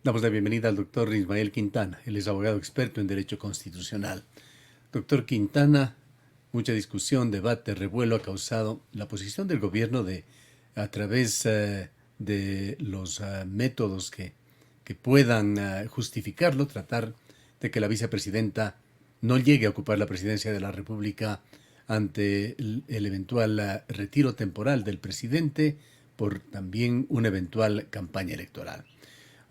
Damos la bienvenida al doctor Ismael Quintana. Él es abogado experto en Derecho Constitucional. Doctor Quintana, mucha discusión, debate, revuelo ha causado la posición del gobierno de, a través de los métodos que puedan justificarlo, tratar de que la vicepresidenta no llegue a ocupar la presidencia de la República ante el eventual retiro temporal del presidente por también una eventual campaña electoral.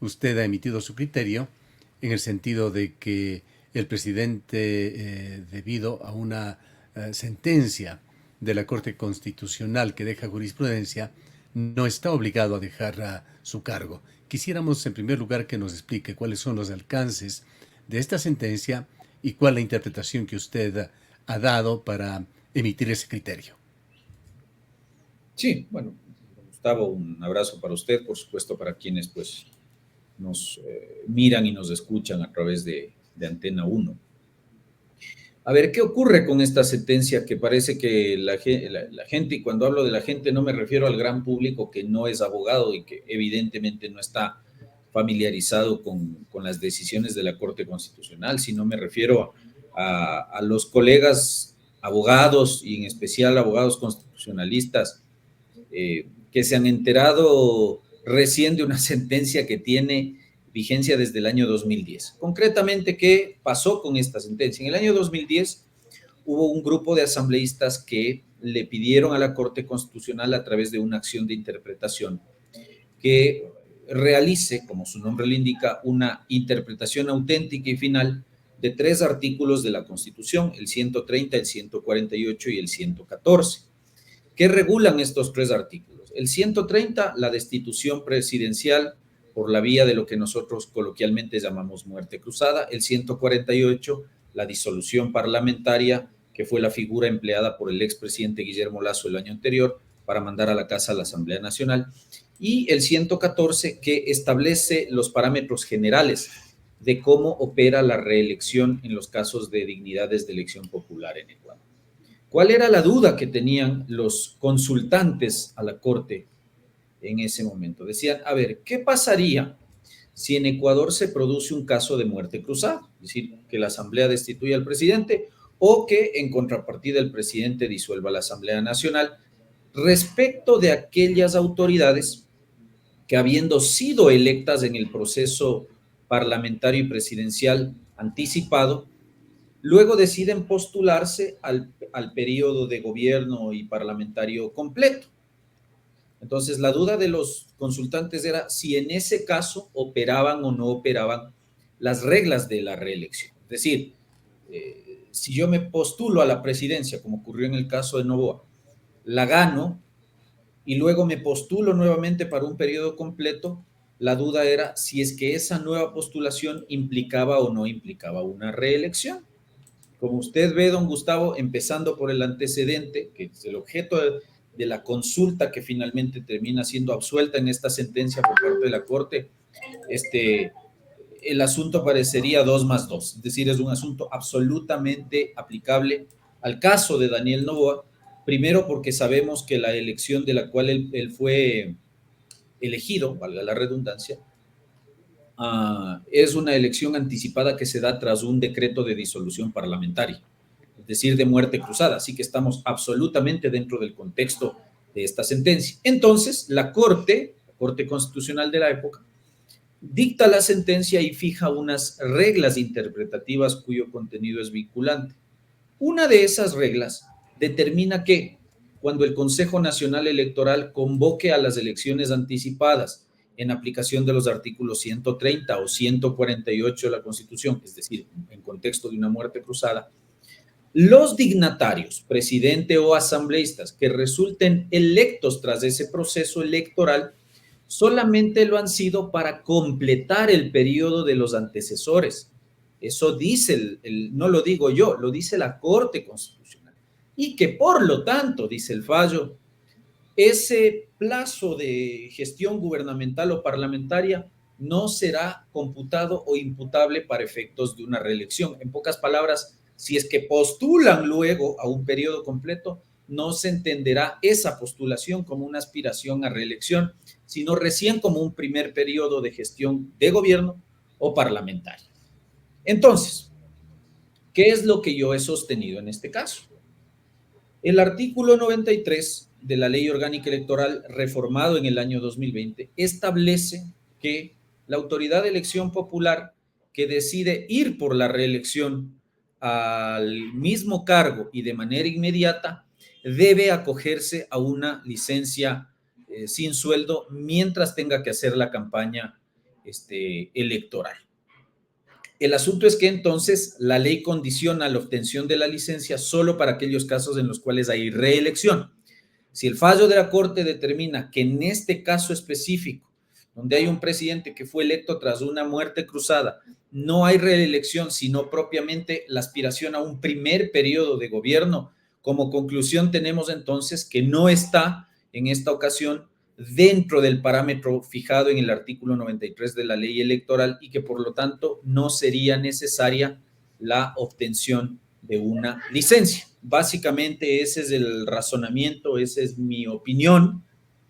Usted ha emitido su criterio en el sentido de que el presidente, debido a una sentencia de la Corte Constitucional que deja jurisprudencia, no está obligado a dejar su cargo. Quisiéramos, en primer lugar, que nos explique cuáles son los alcances de esta sentencia y cuál es la interpretación que usted ha dado para emitir ese criterio. Sí, bueno, Gustavo, un abrazo para usted, por supuesto, para quienes pues nos miran y nos escuchan a través de Antena 1. A ver, ¿qué ocurre con esta sentencia que parece que la gente, y cuando hablo de la gente no me refiero al gran público que no es abogado y que evidentemente no está familiarizado con las decisiones de la Corte Constitucional, sino me refiero a los colegas abogados y en especial abogados constitucionalistas que se han enterado recién de una sentencia que tiene vigencia desde el año 2010. Concretamente, ¿qué pasó con esta sentencia? En el año 2010 hubo un grupo de asambleístas que le pidieron a la Corte Constitucional a través de una acción de interpretación que realice, como su nombre le indica, una interpretación auténtica y final de 3 artículos de la Constitución, el 130, el 148 y el 114. ¿Qué regulan estos 3 artículos? El 130, la destitución presidencial por la vía de lo que nosotros coloquialmente llamamos muerte cruzada. El 148, la disolución parlamentaria, que fue la figura empleada por el expresidente Guillermo Lasso el año anterior para mandar a la casa a la Asamblea Nacional. Y el 114, que establece los parámetros generales de cómo opera la reelección en los casos de dignidades de elección popular en Ecuador. ¿Cuál era la duda que tenían los consultantes a la Corte en ese momento? Decían, a ver, ¿qué pasaría si en Ecuador se produce un caso de muerte cruzada? Es decir, que la Asamblea destituya al presidente o que en contrapartida el presidente disuelva la Asamblea Nacional respecto de aquellas autoridades que habiendo sido electas en el proceso parlamentario y presidencial anticipado, luego deciden postularse al periodo de gobierno y parlamentario completo. Entonces, la duda de los consultantes era si en ese caso operaban o no operaban las reglas de la reelección. Es decir, si yo me postulo a la presidencia, como ocurrió en el caso de Noboa, la gano y luego me postulo nuevamente para un periodo completo, la duda era si es que esa nueva postulación implicaba o no implicaba una reelección. Como usted ve, don Gustavo, empezando por el antecedente, que es el objeto de la consulta que finalmente termina siendo absuelta en esta sentencia por parte de la Corte, el asunto parecería 2 más 2, es decir, es un asunto absolutamente aplicable al caso de Daniel Noboa, primero porque sabemos que la elección de la cual él fue elegido, valga la redundancia, es una elección anticipada que se da tras un decreto de disolución parlamentaria, es decir, de muerte cruzada. Así que estamos absolutamente dentro del contexto de esta sentencia. Entonces, la Corte Constitucional de la época, dicta la sentencia y fija unas reglas interpretativas cuyo contenido es vinculante. Una de esas reglas determina que cuando el Consejo Nacional Electoral convoque a las elecciones anticipadas en aplicación de los artículos 130 o 148 de la Constitución, es decir, en contexto de una muerte cruzada, los dignatarios, presidente o asambleístas que resulten electos tras ese proceso electoral solamente lo han sido para completar el periodo de los antecesores. Eso dice, no lo digo yo, lo dice la Corte Constitucional. Y que por lo tanto, dice el fallo, ese plazo de gestión gubernamental o parlamentaria no será computado o imputable para efectos de una reelección. En pocas palabras, si es que postulan luego a un periodo completo, no se entenderá esa postulación como una aspiración a reelección, sino recién como un primer periodo de gestión de gobierno o parlamentaria. Entonces, ¿qué es lo que yo he sostenido en este caso? El artículo 93 de la Ley Orgánica Electoral, reformado en el año 2020, establece que la autoridad de elección popular que decide ir por la reelección al mismo cargo y de manera inmediata debe acogerse a una licencia sin sueldo mientras tenga que hacer la campaña electoral. El asunto es que entonces la ley condiciona la obtención de la licencia solo para aquellos casos en los cuales hay reelección. Si el fallo de la Corte determina que en este caso específico, donde hay un presidente que fue electo tras una muerte cruzada, no hay reelección, sino propiamente la aspiración a un primer periodo de gobierno, como conclusión tenemos entonces que no está en esta ocasión dentro del parámetro fijado en el artículo 93 de la ley electoral y que por lo tanto no sería necesaria la obtención de una licencia. Básicamente ese es el razonamiento, esa es mi opinión,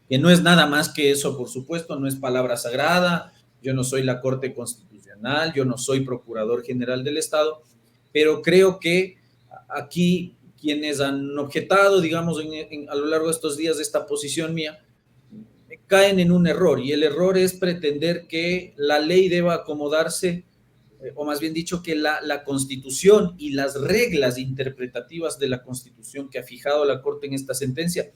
que no es nada más que eso, por supuesto, no es palabra sagrada, yo no soy la Corte Constitucional, yo no soy Procurador General del Estado, pero creo que aquí quienes han objetado, digamos, a lo largo de estos días de esta posición mía, caen en un error, y el error es pretender que la ley deba acomodarse, o más bien dicho, que la Constitución y las reglas interpretativas de la Constitución que ha fijado la Corte en esta sentencia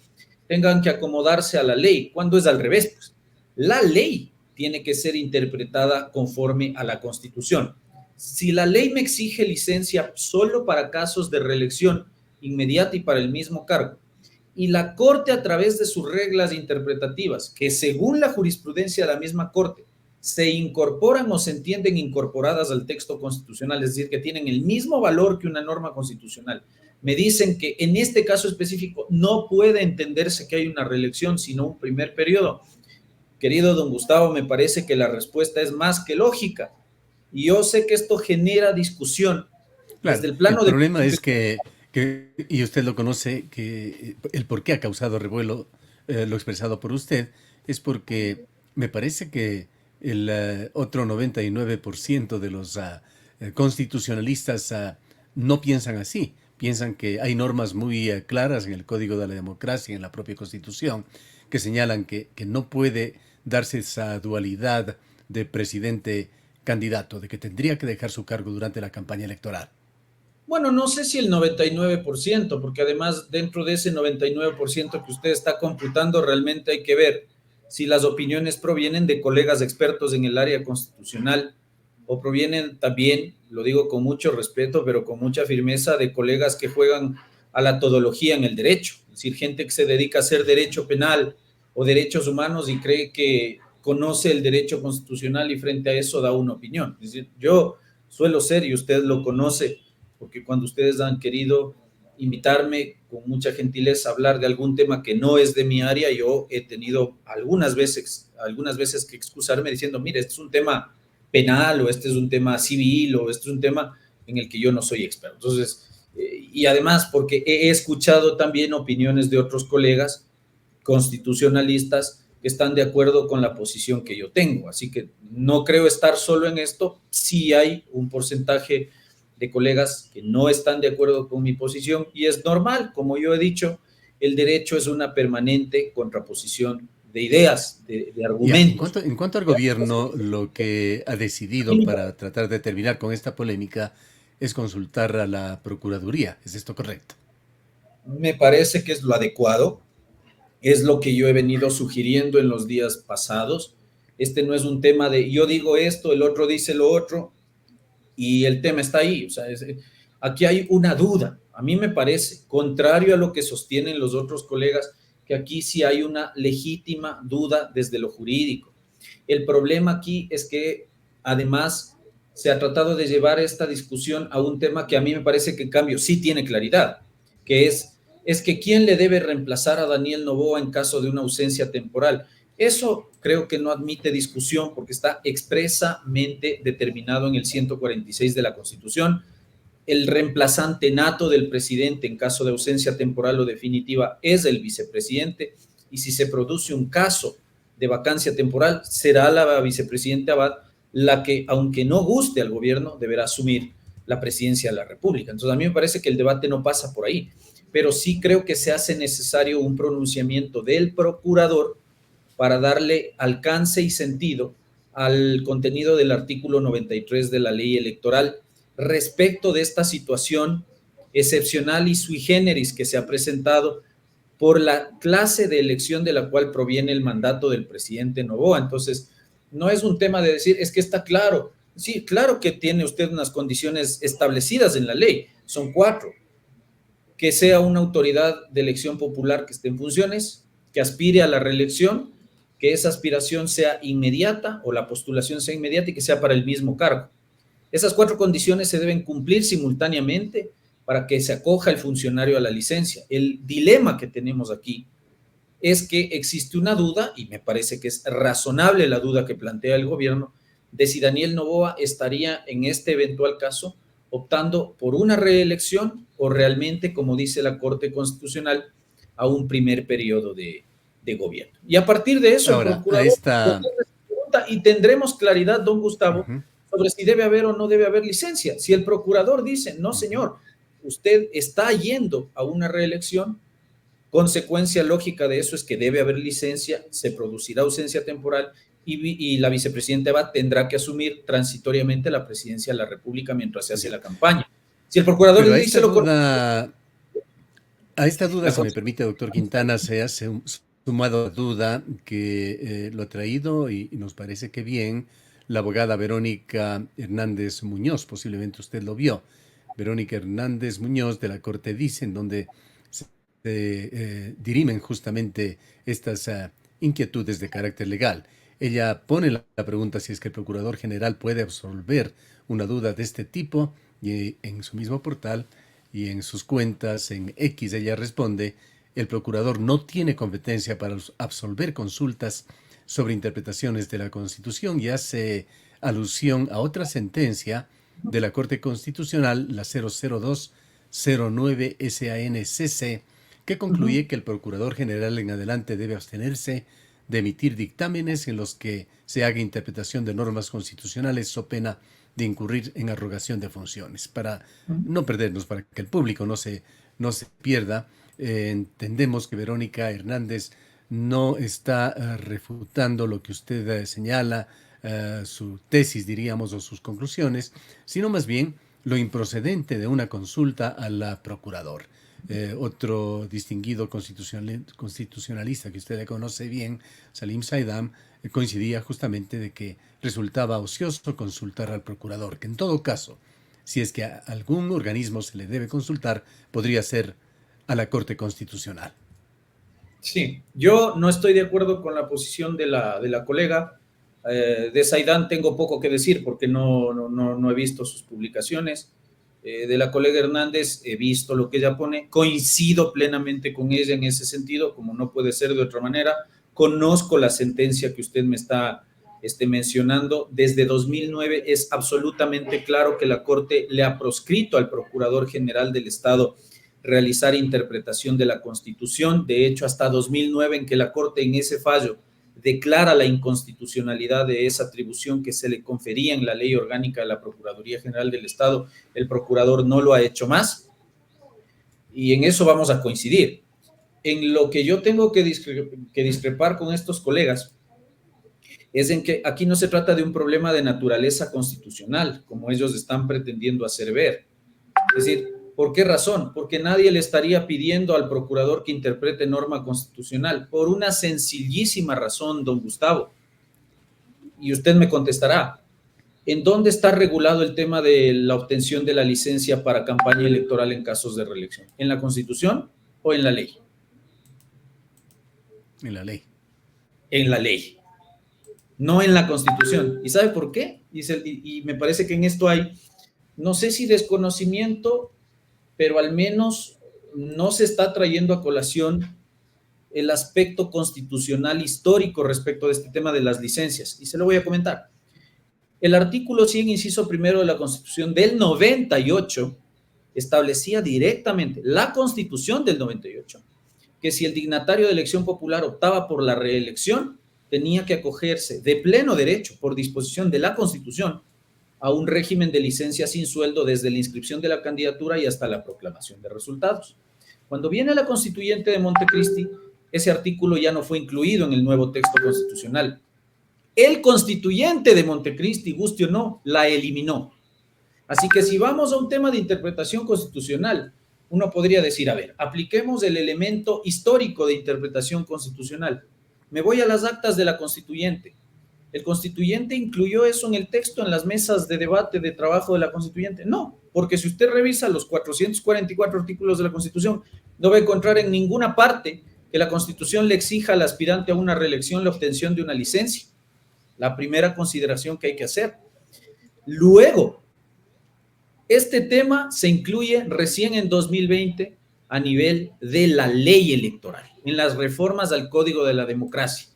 tengan que acomodarse a la ley, cuando es al revés. Pues. La ley tiene que ser interpretada conforme a la Constitución. Si la ley me exige licencia solo para casos de reelección inmediata y para el mismo cargo, y la Corte a través de sus reglas interpretativas, que según la jurisprudencia de la misma Corte, se incorporan o se entienden incorporadas al texto constitucional, es decir, que tienen el mismo valor que una norma constitucional, me dicen que en este caso específico no puede entenderse que hay una reelección, sino un primer periodo. Querido don Gustavo, me parece que la respuesta es más que lógica. Y yo sé que esto genera discusión Claro, desde el el plano de... problema es y usted lo conoce, que el por qué ha causado revuelo, lo expresado por usted, es porque me parece que el otro 99% de los constitucionalistas no piensan así. Piensan que hay normas muy claras en el Código de la Democracia, en la propia Constitución, que señalan que no puede darse esa dualidad de presidente-candidato, de que tendría que dejar su cargo durante la campaña electoral. Bueno, no sé si el 99%, porque además dentro de ese 99% que usted está computando, realmente hay que ver si las opiniones provienen de colegas expertos en el área constitucional o provienen también, lo digo con mucho respeto, pero con mucha firmeza, de colegas que juegan a la todología en el derecho, es decir, gente que se dedica a hacer derecho penal o derechos humanos y cree que conoce el derecho constitucional y frente a eso da una opinión. Es decir, yo suelo ser, y usted lo conoce, porque cuando ustedes han querido invitarme con mucha gentileza a hablar de algún tema que no es de mi área, yo he tenido algunas veces que excusarme diciendo, mire, este es un tema penal, o este es un tema civil, o este es un tema en el que yo no soy experto. Entonces, y además porque he escuchado también opiniones de otros colegas constitucionalistas que están de acuerdo con la posición que yo tengo. Así que no creo estar solo en esto. Sí hay un porcentaje de colegas que no están de acuerdo con mi posición, y es normal, como yo he dicho, el derecho es una permanente contraposición de ideas, de Ya, argumentos. en cuanto al gobierno, lo que ha decidido para tratar de terminar con esta polémica es consultar a la Procuraduría. ¿Es esto correcto? Me parece que es lo adecuado, es lo que yo he venido sugiriendo en los días pasados. Este no es un tema de yo digo esto, el otro dice lo otro, y el tema está ahí. O sea, aquí hay una duda. A mí me parece, contrario a lo que sostienen los otros colegas, que aquí sí hay una legítima duda desde lo jurídico. El problema aquí es que además se ha tratado de llevar esta discusión a un tema que a mí me parece que en cambio sí tiene claridad, que es que quién le debe reemplazar a Daniel Noboa en caso de una ausencia temporal. Eso creo que no admite discusión porque está expresamente determinado en el 146 de la Constitución. el reemplazante nato del presidente en caso de ausencia temporal o definitiva es el vicepresidente, y si se produce un caso de vacancia temporal, será la vicepresidenta Abad la que, aunque no guste al gobierno, deberá asumir la presidencia de la República. Entonces, a mí me parece que el debate no pasa por ahí, pero sí creo que se hace necesario un pronunciamiento del procurador para darle alcance y sentido al contenido del artículo 93 de la ley electoral respecto de esta situación excepcional y sui generis que se ha presentado por la clase de elección de la cual proviene el mandato del presidente Noboa. Entonces, no es un tema de decir, es que está claro. Sí, claro que tiene usted unas condiciones establecidas en la ley, son 4: que sea una autoridad de elección popular que esté en funciones, que aspire a la reelección, que esa aspiración sea inmediata o la postulación sea inmediata y que sea para el mismo cargo. Esas 4 condiciones se deben cumplir simultáneamente para que se acoja el funcionario a la licencia. El dilema que tenemos aquí es que existe una duda, y me parece que es razonable la duda que plantea el gobierno, de si Daniel Noboa estaría en este eventual caso optando por una reelección o realmente, como dice la Corte Constitucional, a un primer periodo de gobierno. Y a partir de eso, Ahora, el a procurador esta... pregunta y tendremos claridad, don Gustavo, Ujú, sobre si debe haber o no debe haber licencia. Si el procurador dice, no ujú. señor, usted está yendo a una reelección, consecuencia lógica de eso es que debe haber licencia, se producirá ausencia temporal y la vicepresidenta Eva tendrá que asumir transitoriamente la presidencia de la República mientras se hace Ya. la campaña. Si el procurador Pero le dice lo contrario, a esta duda, la si me permite, doctor Quintana, se ha sumado la duda que lo ha traído y nos parece que bien la abogada Verónica Hernández Muñoz, posiblemente usted lo vio. Verónica Hernández Muñoz de la Corte dice en donde se dirimen justamente estas inquietudes de carácter legal. Ella pone la pregunta si es que el Procurador General puede absolver una duda de este tipo y en su mismo portal y en sus cuentas en X ella responde, el procurador no tiene competencia para absolver consultas sobre interpretaciones de la Constitución y hace alusión a otra sentencia de la Corte Constitucional, la 00209 SANCC, que concluye que el Procurador General en adelante debe abstenerse de emitir dictámenes en los que se haga interpretación de normas constitucionales o pena de incurrir en arrogación de funciones. Para no perdernos, para que el público no se pierda, entendemos que Verónica Hernández no está refutando lo que usted señala, su tesis, diríamos, o sus conclusiones, sino más bien lo improcedente de una consulta a la procurador. Otro distinguido constitucionalista que usted le conoce bien, Salim Saidam, coincidía justamente de que resultaba ocioso consultar al procurador, que en todo caso, si es que a algún organismo se le debe consultar, podría ser a la Corte Constitucional. sí, yo no estoy de acuerdo con la posición de la colega. De Saidán tengo poco que decir porque no he visto sus publicaciones. De la colega Hernández he visto lo que ella pone, coincido plenamente con ella en ese sentido, como no puede ser de otra manera. Conozco la sentencia que usted me está mencionando. Desde 2009 es absolutamente claro que la Corte le ha proscrito al Procurador General del Estado realizar interpretación de la Constitución. De hecho, hasta 2009, en que la Corte en ese fallo declara la inconstitucionalidad de esa atribución que se le confería en la ley orgánica de la Procuraduría General del Estado, el procurador no lo ha hecho más, y en eso vamos a coincidir. En lo que yo tengo que discrepar con estos colegas es en que aquí no se trata de un problema de naturaleza constitucional, como ellos están pretendiendo hacer ver. Es decir, ¿por qué razón? Porque nadie le estaría pidiendo al procurador que interprete norma constitucional, por una sencillísima razón, don Gustavo. Y usted me contestará, ¿en dónde está regulado el tema de la obtención de la licencia para campaña electoral en casos de reelección? ¿En la Constitución o en la ley? En la ley. En la ley, no en la Constitución. ¿Y sabe por qué? Y me parece que en esto hay, no sé si desconocimiento, pero al menos no se está trayendo a colación el aspecto constitucional histórico respecto de este tema de las licencias. Y se lo voy a comentar. El artículo 100, inciso primero de la Constitución del 98, establecía directamente la Constitución del 98, que si el dignatario de elección popular optaba por la reelección, tenía que acogerse de pleno derecho, por disposición de la Constitución, a un régimen de licencia sin sueldo desde la inscripción de la candidatura y hasta la proclamación de resultados. Cuando viene la constituyente de Montecristi, ese artículo ya no fue incluido en el nuevo texto constitucional. El constituyente de Montecristi, guste o no, la eliminó. Así que si vamos a un tema de interpretación constitucional, uno podría decir, a ver, apliquemos el elemento histórico de interpretación constitucional. Me voy a las actas de la constituyente. ¿El constituyente incluyó eso en el texto, en las mesas de debate, de trabajo de la constituyente? No, porque si usted revisa los 444 artículos de la Constitución, no va a encontrar en ninguna parte que la Constitución le exija al aspirante a una reelección la obtención de una licencia. La primera consideración que hay que hacer. Luego, este tema se incluye recién en 2020 a nivel de la ley electoral, en las reformas al Código de la Democracia.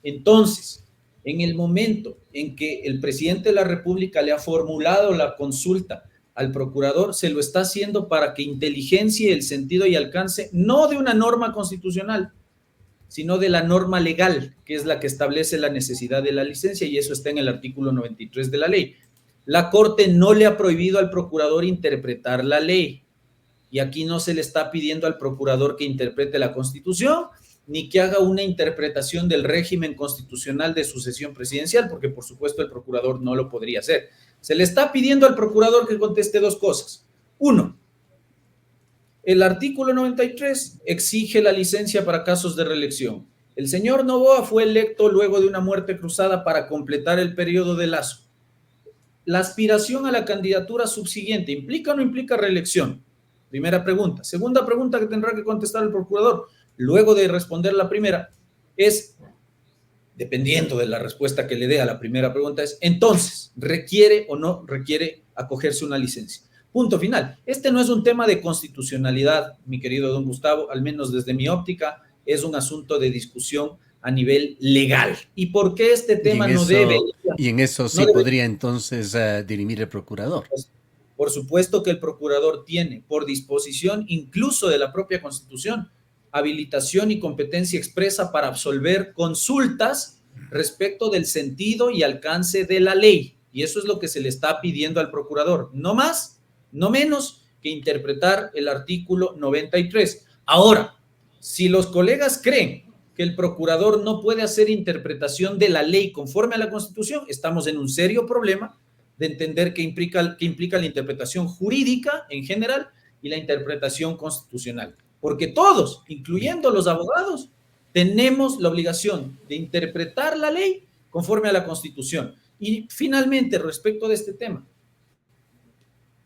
Entonces, en el momento en que el presidente de la República le ha formulado la consulta al procurador, se lo está haciendo para que inteligencie el sentido y alcance no de una norma constitucional, sino de la norma legal, que es la que establece la necesidad de la licencia, y eso está en el artículo 93 de la ley. La Corte no le ha prohibido al procurador interpretar la ley, y aquí no se le está pidiendo al procurador que interprete la Constitución, ni que haga una interpretación del régimen constitucional de sucesión presidencial, porque por supuesto el procurador no lo podría hacer. Se le está pidiendo al procurador que conteste dos cosas. Uno, el artículo 93 exige la licencia para casos de reelección. El señor Noboa fue electo luego de una muerte cruzada para completar el periodo de Lasso. La aspiración a la candidatura subsiguiente, ¿implica o no implica reelección? Primera pregunta. Segunda pregunta que tendrá que contestar el procurador, luego de responder la primera, es, dependiendo de la respuesta que le dé a la primera pregunta, es, entonces, ¿requiere o no requiere acogerse una licencia? Punto final. Este no es un tema de constitucionalidad, mi querido don Gustavo, al menos desde mi óptica, es un asunto de discusión a nivel legal. ¿Y por qué este tema no debe? Y en eso sí podría entonces dirimir el procurador. Por supuesto que el procurador tiene, por disposición incluso de la propia Constitución, habilitación y competencia expresa para absolver consultas respecto del sentido y alcance de la ley. Y eso es lo que se le está pidiendo al procurador. No más, no menos que interpretar el artículo 93. Ahora, si los colegas creen que el procurador no puede hacer interpretación de la ley conforme a la Constitución, estamos en un serio problema de entender qué implica la interpretación jurídica en general y la interpretación constitucional. Porque todos, incluyendo los abogados, tenemos la obligación de interpretar la ley conforme a la Constitución. Y finalmente, respecto de este tema,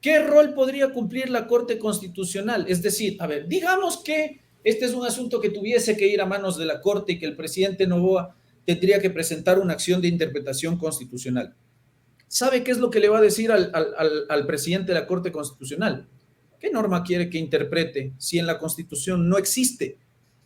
¿qué rol podría cumplir la Corte Constitucional? Es decir, a ver, digamos que este es un asunto que tuviese que ir a manos de la Corte y que el presidente Noboa tendría que presentar una acción de interpretación constitucional. ¿Sabe qué es lo que le va a decir al presidente de la Corte Constitucional? ¿Qué norma quiere que interprete si en la Constitución no existe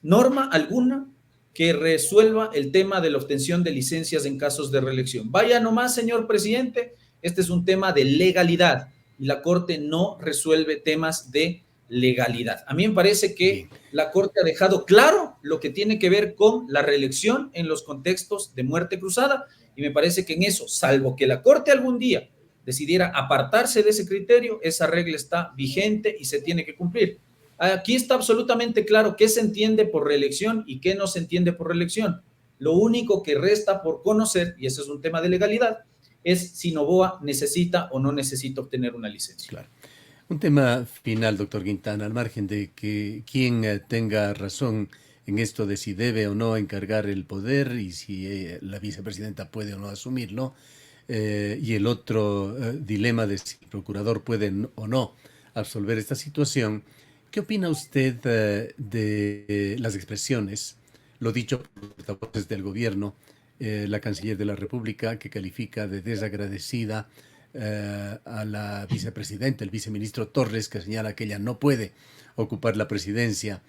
norma alguna que resuelva el tema de la obtención de licencias en casos de reelección? Vaya nomás, señor presidente, este es un tema de legalidad y la Corte no resuelve temas de legalidad. A mí me parece que la Corte ha dejado claro lo que tiene que ver con la reelección en los contextos de muerte cruzada, y me parece que en eso, salvo que la Corte algún día decidiera apartarse de ese criterio, esa regla está vigente y se tiene que cumplir. Aquí está absolutamente claro qué se entiende por reelección y qué no se entiende por reelección. Lo único que resta por conocer, y ese es un tema de legalidad, es si Noboa necesita o no necesita obtener una licencia. Claro. Un tema final, doctor Quintana, al margen de que quien tenga razón en esto de si debe o no encargar el poder y si la vicepresidenta puede o no asumirlo, y el otro dilema de si el procurador puede o no absolver esta situación. ¿Qué opina usted de las expresiones, lo dicho por los portavoces del gobierno, la canciller de la República, que califica de desagradecida a la vicepresidenta, el viceministro Torres, que señala que ella no puede ocupar la presidencia,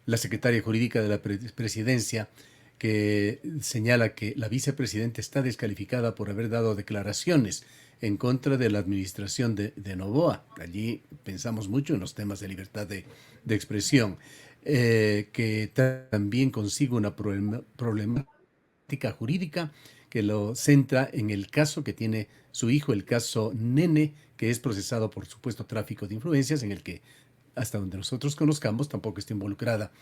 la secretaria jurídica de la presidencia, que señala que la vicepresidenta está descalificada por haber dado declaraciones en contra de la administración de Noboa. Allí pensamos mucho en los temas de libertad de expresión, que también consigue una problemática jurídica que lo centra en el caso que tiene su hijo, el caso Nene, que es procesado por supuesto tráfico de influencias, en el que hasta donde nosotros conozcamos tampoco está involucrada,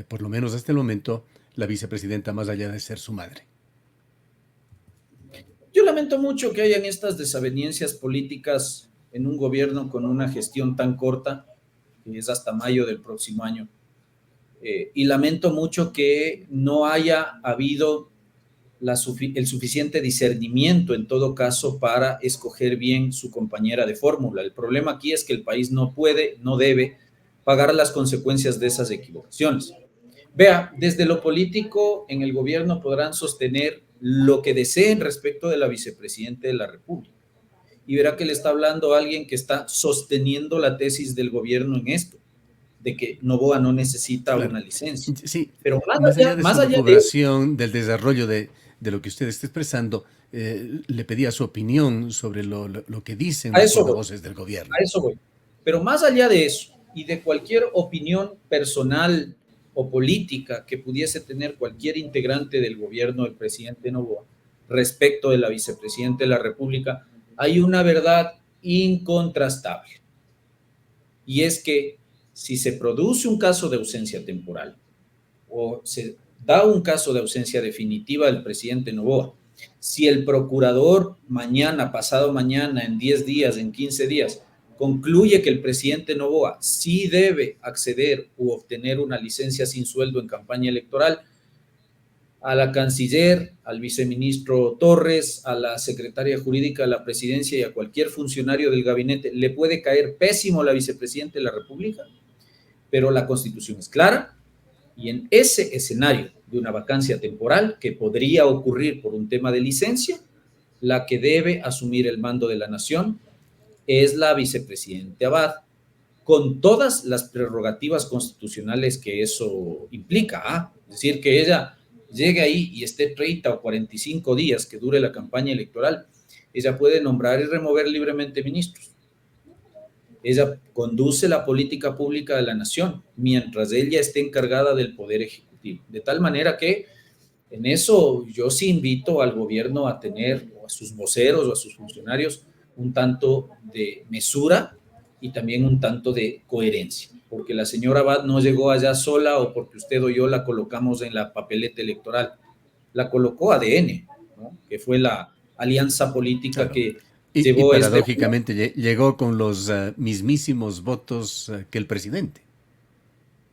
por lo menos hasta el momento, la vicepresidenta, más allá de ser su madre. Yo lamento mucho que hayan estas desavenencias políticas en un gobierno con una gestión tan corta, que es hasta mayo del próximo año. Y lamento mucho que no haya habido el suficiente discernimiento, en todo caso, para escoger bien su compañera de fórmula. El problema aquí es que el país no puede, no debe pagar las consecuencias de esas equivocaciones. Vea, desde lo político en el gobierno podrán sostener lo que deseen respecto de la vicepresidenta de la República. Y verá que le está hablando a alguien que está sosteniendo la tesis del gobierno en esto, de que Noboa no necesita Claro, una licencia. sí, Pero más allá de más su allá de eso, lucubración, del desarrollo de lo que usted está expresando, le pedía su opinión sobre lo que dicen a los eso voy, portavoces del gobierno. a eso voy. Pero más allá de eso y de cualquier opinión personal o política que pudiese tener cualquier integrante del gobierno del presidente Noboa respecto de la vicepresidenta de la República, hay una verdad incontrastable. Y es que si se produce un caso de ausencia temporal o se da un caso de ausencia definitiva del presidente Noboa, si el procurador mañana, pasado mañana, en 10 días, en 15 días, concluye que el presidente Noboa sí debe acceder u obtener una licencia sin sueldo en campaña electoral, a la canciller, al viceministro Torres, a la secretaria jurídica de la presidencia y a cualquier funcionario del gabinete, le puede caer pésimo la vicepresidenta de la República, pero la Constitución es clara y en ese escenario de una vacancia temporal que podría ocurrir por un tema de licencia, la que debe asumir el mando de la nación es la vicepresidenta Abad, con todas las prerrogativas constitucionales que eso implica. Es decir, que ella llegue ahí y esté 30 o 45 días que dure la campaña electoral, ella puede nombrar y remover libremente ministros. Ella conduce la política pública de la nación mientras ella esté encargada del poder ejecutivo. De tal manera que en eso yo sí invito al gobierno a tener, o a sus voceros o a sus funcionarios, un tanto de mesura y también un tanto de coherencia, porque la señora Abad no llegó allá sola o porque usted o yo la colocamos en la papeleta electoral, la colocó ADN, ¿no? Que fue la alianza política Claro. que Y llevó este... paradójicamente llegó con los mismísimos votos que el presidente.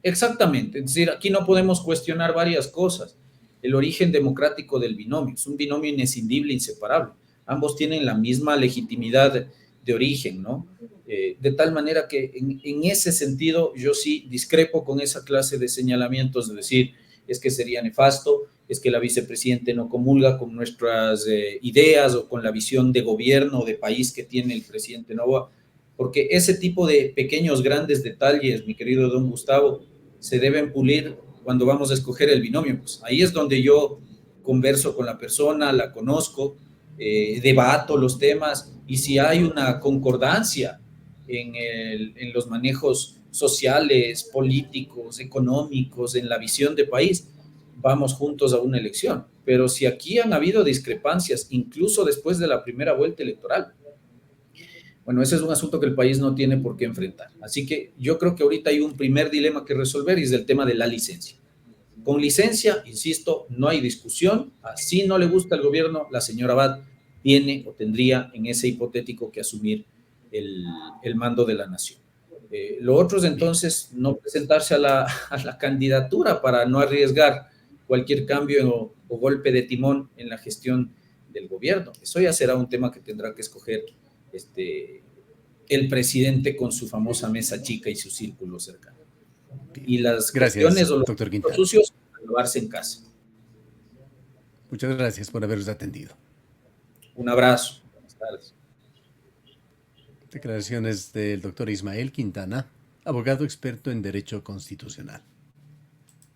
Exactamente, es decir, aquí no podemos cuestionar varias cosas. El origen democrático del binomio es un binomio inescindible, inseparable. Ambos tienen la misma legitimidad de origen, ¿no? De tal manera que en ese sentido yo sí discrepo con esa clase de señalamientos, de decir, es que sería nefasto, es que la vicepresidenta no comulga con nuestras ideas o con la visión de gobierno o de país que tiene el presidente Noboa, porque ese tipo de pequeños, grandes detalles, mi querido don Gustavo, se deben pulir cuando vamos a escoger el binomio. Pues ahí es donde yo converso con la persona, la conozco, debato los temas y si hay una concordancia en los manejos sociales, políticos, económicos, en la visión de país, vamos juntos a una elección. Pero si aquí han habido discrepancias, incluso después de la primera vuelta electoral, bueno, ese es un asunto que el país no tiene por qué enfrentar. Así que yo creo que ahorita hay un primer dilema que resolver y es el tema de la licencia. Con licencia, insisto, no hay discusión. Así no le gusta al gobierno, la señora Abad tiene o tendría en ese hipotético que asumir el mando de la nación. Lo otro es entonces no presentarse a la candidatura para no arriesgar cualquier cambio o golpe de timón en la gestión del gobierno. Eso ya será un tema que tendrá que escoger el presidente con su famosa mesa chica y su círculo cercano. Y las cuestiones Gracias, o doctor los Quintana. sucios, a lavarse en casa. Muchas gracias por habernos atendido. Un abrazo. Buenas tardes. Declaraciones del doctor Ismael Quintana, abogado experto en Derecho Constitucional.